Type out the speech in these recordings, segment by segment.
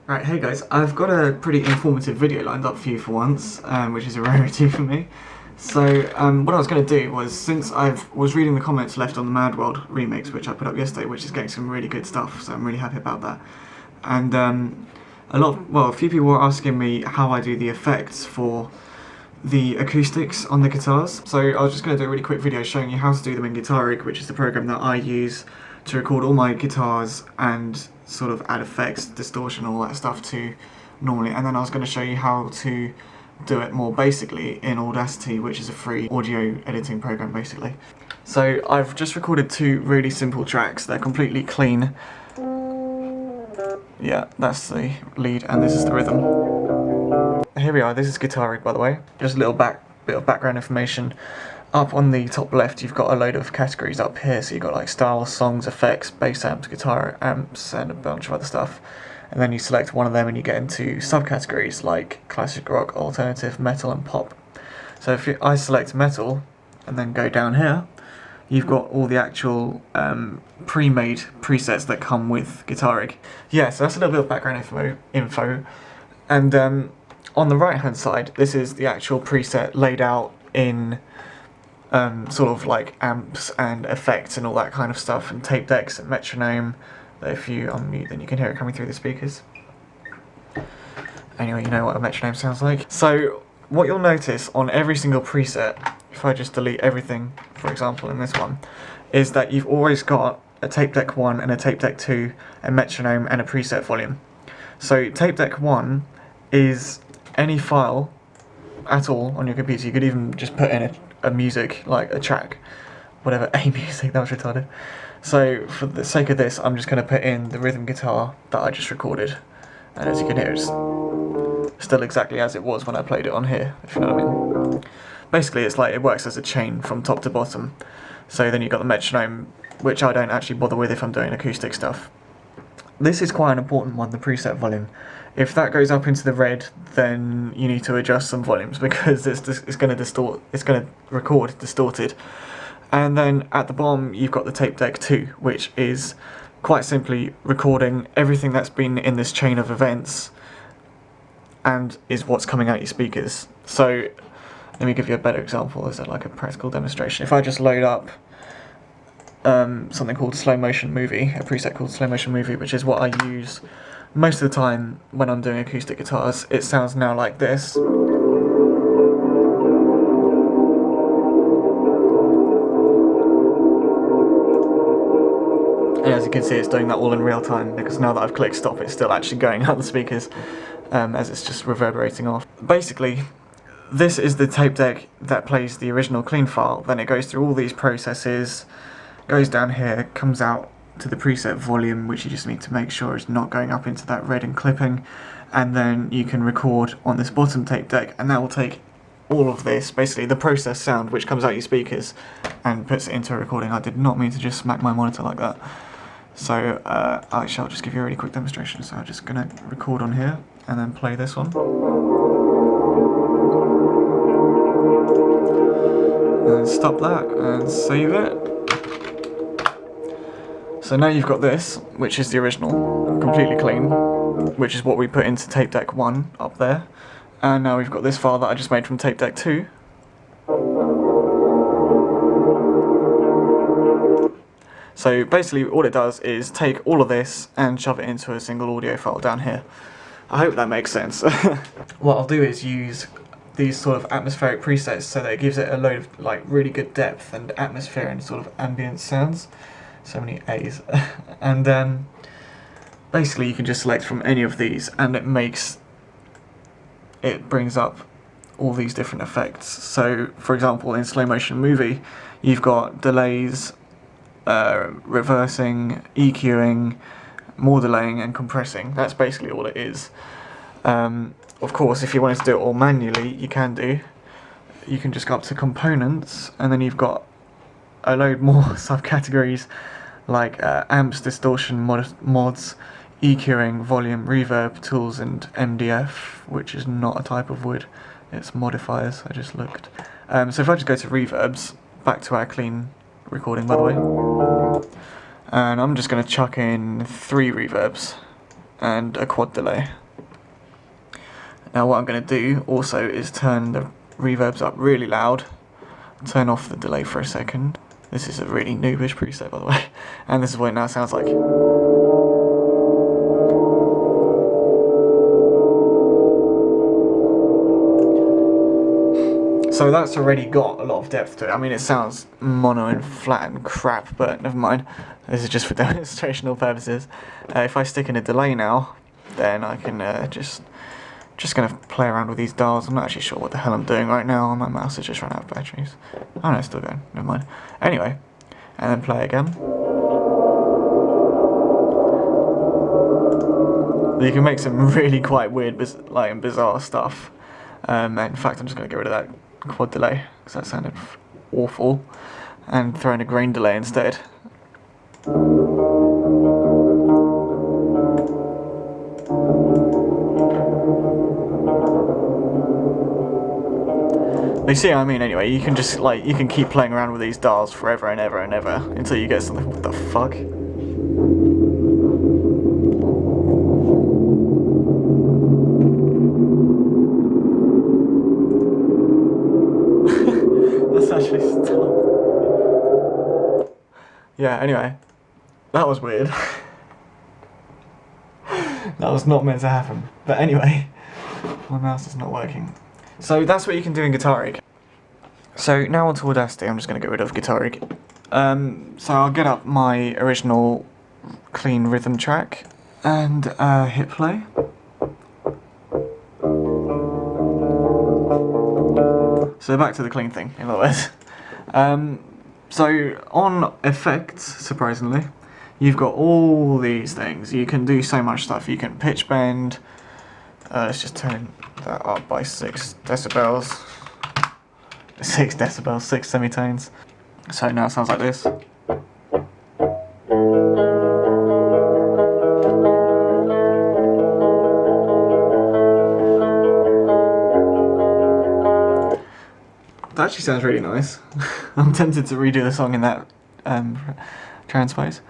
Right, hey guys, I've got a pretty informative video lined up for you for once, which is a rarity for me. So, what I was going to do was, since I was reading the comments left on the Mad World remix, which I put up yesterday, which is getting some really good stuff, so I'm really happy about that. And a few people were asking me how I do the effects for the acoustics on the guitars. So I was just going to do a really quick video showing you how to do them in Guitar Rig, which is the program that I use to record all my guitars and sort of add effects, distortion, all that stuff to normally. And then I was going to show you how to do it more basically in Audacity, which is a free audio editing program basically. So I've just recorded two really simple tracks. They're completely clean. Yeah, that's the lead and this is the rhythm. Here we are, this is Guitar Rig by the way. Just a little bit of background information. Up on the top left you've got a load of categories up here, so you've got like styles, songs, effects, bass amps, guitar amps and a bunch of other stuff. And then you select one of them and you get into subcategories like classic rock, alternative, metal and pop. So if I select metal and then go down here, you've got all the actual pre-made presets that come with Guitar Rig. Yeah, so that's a little bit of background info. And on the right hand side, this is the actual preset laid out in sort of like amps and effects and all that kind of stuff, and tape decks and metronome, that if you unmute then you can hear it coming through the speakers. Anyway, you know what a metronome sounds like. So what you'll notice on every single preset, if I just delete everything, for example in this one, is that you've always got a tape deck 1 and a tape deck 2, a metronome and a preset volume. So tape deck 1 is any file at all on your computer. You could even just put in a music, like a track, whatever, a music, that was retarded. So for the sake of this, I'm just going to put in the rhythm guitar that I just recorded, and as you can hear, it's still exactly as it was when I played it on here, if you know what I mean. Basically it's like it works as a chain from top to bottom. So then you've got the metronome, which I don't actually bother with if I'm doing acoustic stuff. This is quite an important one, the preset volume. If that goes up into the red, then you need to adjust some volumes because it's going to record distorted. And then at the bottom you've got the tape deck 2, which is quite simply recording everything that's been in this chain of events and is what's coming out your speakers. So let me give you a better example as like a practical demonstration. If I just load up something called slow motion movie, a preset called slow motion movie, which is what I use most of the time when I'm doing acoustic guitars, it sounds now like this. And as you can see, it's doing that all in real time, because now that I've clicked stop, it's still actually going out the speakers, as it's just reverberating off. Basically, this is the tape deck that plays the original clean file. Then it goes through all these processes, goes down here, comes out to the preset volume, which you just need to make sure is not going up into that red and clipping, and then you can record on this bottom tape deck, and that will take all of this, basically the process sound which comes out your speakers, and puts it into a recording. I did not mean to just smack my monitor like that. So actually I'll just give you a really quick demonstration. So I'm just going to record on here and then play this one. And stop that and save it. So now you've got this, which is the original, completely clean, which is what we put into tape deck 1 up there. And now we've got this file that I just made from tape deck 2. So basically all it does is take all of this and shove it into a single audio file down here. I hope that makes sense. What I'll do is use these sort of atmospheric presets so that it gives it a load of like really good depth and atmosphere and sort of ambient sounds. So many A's. And then basically you can just select from any of these and it brings up all these different effects. So for example in slow motion movie you've got delays, reversing, EQing, more delaying and compressing. That's basically all it is. Of course if you wanted to do it all manually you can do. You can just go up to components and then you've got a load more subcategories like amps, distortion, mods, EQing, volume, reverb, tools and MDF, which is not a type of wood, it's modifiers, I just looked. So if I just go to reverbs, back to our clean recording by the way, and I'm just going to chuck in 3 reverbs. and a quad delay. Now what I'm going to do also is turn the reverbs up really loud, turn off the delay for a second. This is a really noobish preset, by the way, and this is what it now sounds like. So that's already got a lot of depth to it. I mean, it sounds mono and flat and crap, but never mind. This is just for demonstrational purposes. If I stick in a delay now, then I can just gonna play around with these dials. I'm not actually sure what the hell I'm doing right now. My mouse has just run out of batteries. Oh no, it's still going. Never mind. Anyway, and then play again. You can make some really quite weird, and bizarre stuff. And in fact, I'm just gonna get rid of that quad delay because that sounded awful, and throw in a grain delay instead. You see what I mean? Anyway, you can just you can keep playing around with these dials forever and ever and ever until you get something. What the fuck? That's actually stopped. Yeah. Anyway, that was weird. That was not meant to happen. But anyway, my mouse is not working. So that's what you can do in Guitar Rig. So now onto Audacity. I'm just going to get rid of Guitar Rig. So I'll get up my original clean rhythm track and hit play. So back to the clean thing, in other words. So on effects, surprisingly, you've got all these things. You can do so much stuff. You can pitch bend. Let's just turn that up by 6 decibels. 6 decibels, 6 semitones. So now it sounds like this. That actually sounds really nice. I'm tempted to redo the song in that transpose.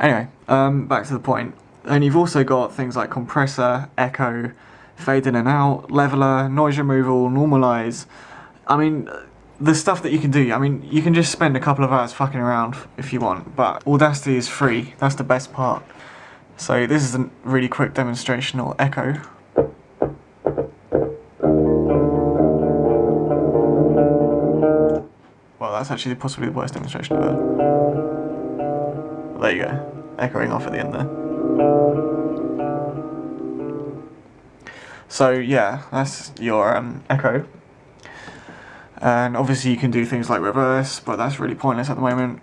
Anyway, back to the point. And you've also got things like compressor, echo, fade in and out, leveler, noise removal, normalize. I mean, the stuff that you can do, I mean, you can just spend a couple of hours fucking around if you want, but Audacity is free. That's the best part. So this is a really quick demonstration of echo. Well, that's actually possibly the worst demonstration ever. Well, there you go. Echoing off at the end there. So yeah, that's your echo. And obviously you can do things like reverse, but that's really pointless at the moment.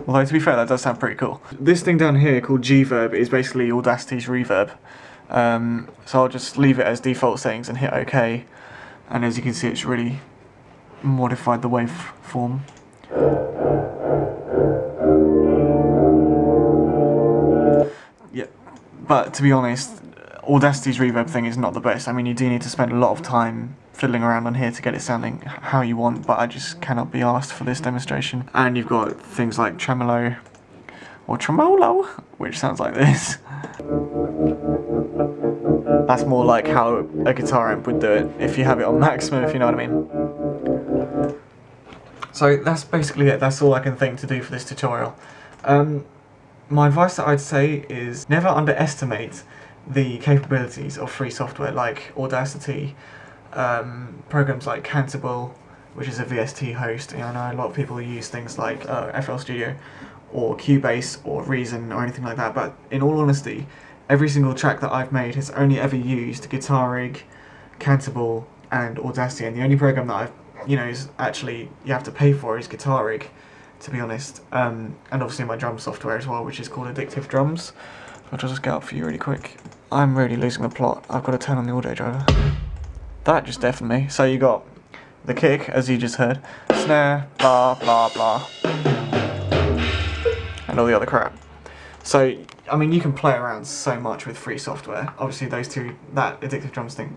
Although to be fair, that does sound pretty cool. This thing down here called G-Verb is basically Audacity's reverb. So I'll just leave it as default settings and hit OK. And as you can see, it's really modified the waveform. Yeah, but to be honest, Audacity's reverb thing is not the best. I mean, you do need to spend a lot of time fiddling around on here to get it sounding how you want, but I just cannot be asked for this demonstration. And you've got things like tremolo, or tremolo, which sounds like this. That's more like how a guitar amp would do it, if you have it on maximum, if you know what I mean. So that's basically it. That's all I can think to do for this tutorial. My advice that I'd say is never underestimate the capabilities of free software like Audacity, programs like Cantabile, which is a VST host. I know a lot of people use things like FL Studio or Cubase or Reason or anything like that, but in all honesty, every single track that I've made has only ever used Guitar Rig, Cantabile and Audacity, and the only program that I've, is actually you have to pay for is Guitar Rig, to be honest, and obviously my drum software as well, which is called Addictive Drums, which I'll just get up for you really quick. I'm really losing the plot. I've got to turn on the audio driver. That just deafened me. So you got the kick, as you just heard, snare, blah, blah, blah, and all the other crap. So, I mean, you can play around so much with free software. Obviously, that Addictive Drums thing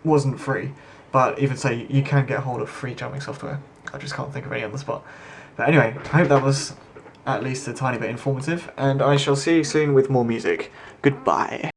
wasn't free, but even so, you can get hold of free drumming software. I just can't think of any on the spot. But anyway, I hope that was at least a tiny bit informative, and I shall see you soon with more music. Goodbye.